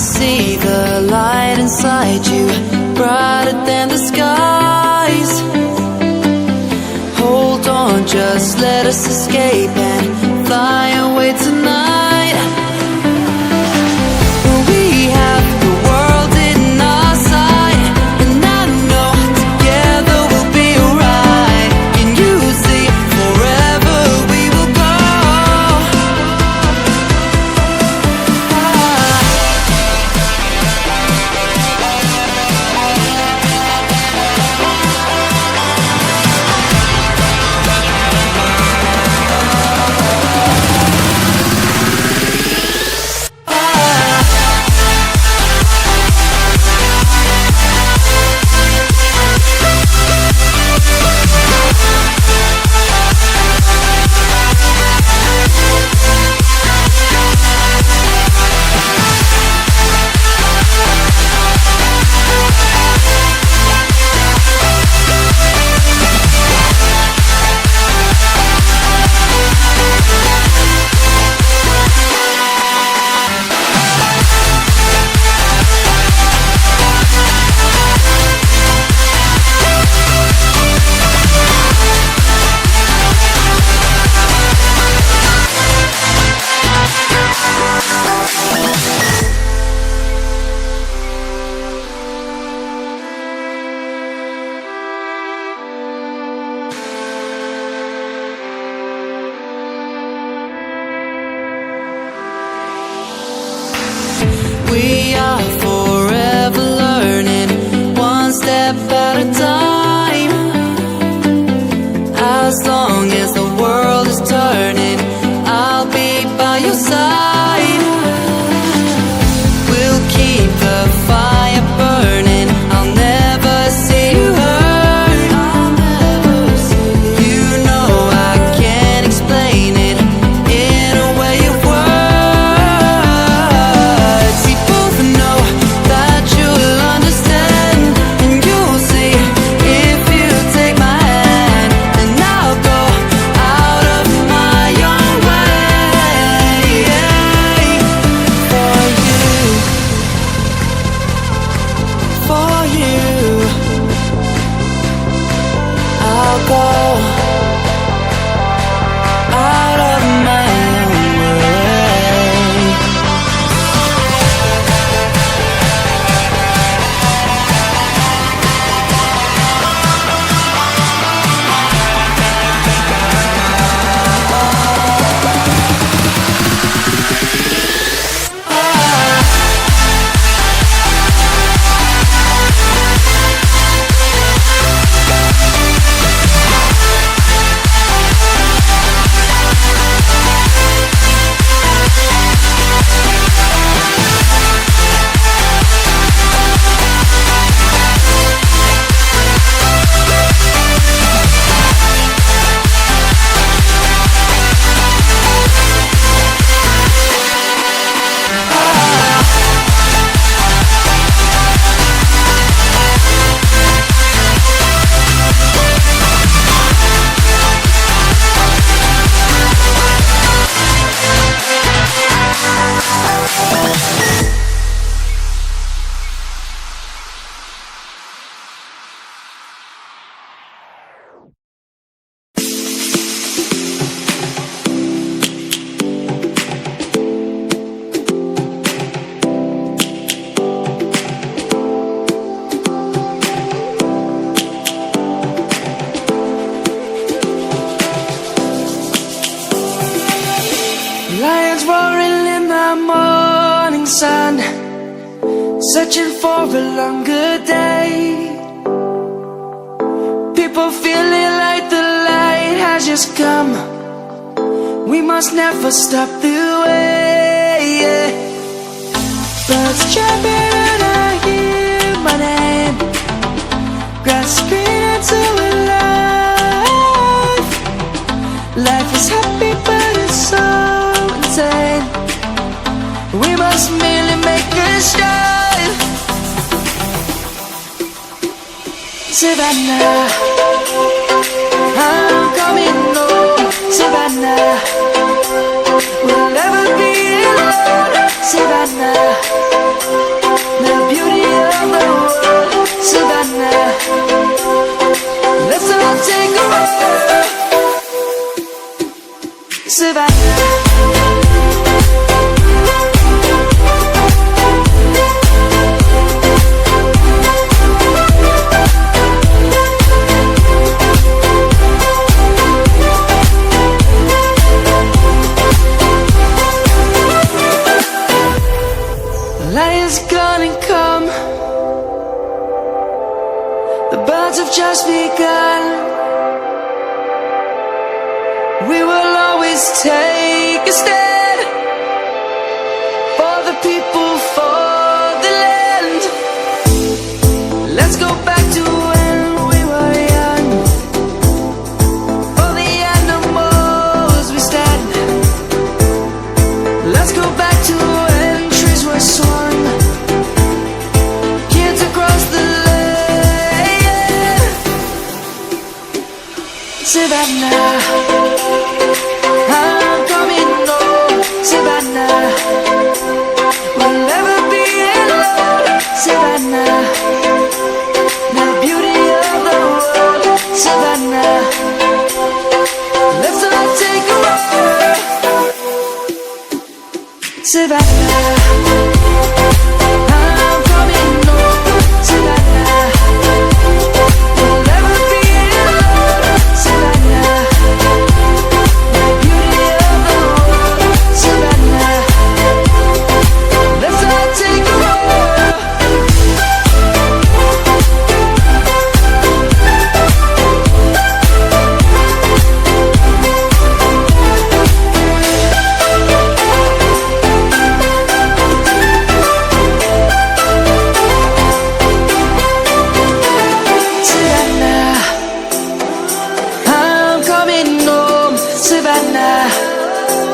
see the light inside you, brighter than the skies. Hold on, just let us escape and fly away tonight. We have the world in our sight, and I know together we'll be alright. Can you see forever we will go? lions roaring in the morning sun, searching for a longer day. People feeling like the light has just come. We must never stop the way. Birds chirping and I hear my name, grasping into a life. Life is happy but it's so insane. We must merely make a start. Savannah, I'm coming home. Savannah, we'll never be alone. Savannah, the beauty of the world. Savannah, let's all take a ride. Savannah. Lion's gonna come. The birds have just begun. We will always take a stand for the people, for the land. Let's go back to when we were young. For the animals we stand. Let's go back to when trees were swung, kids across the land. Savannah, I'm coming home. Savannah, we'll never be alone. Savannah, the beauty of the world. Savannah, let's all take a ride. Savannah.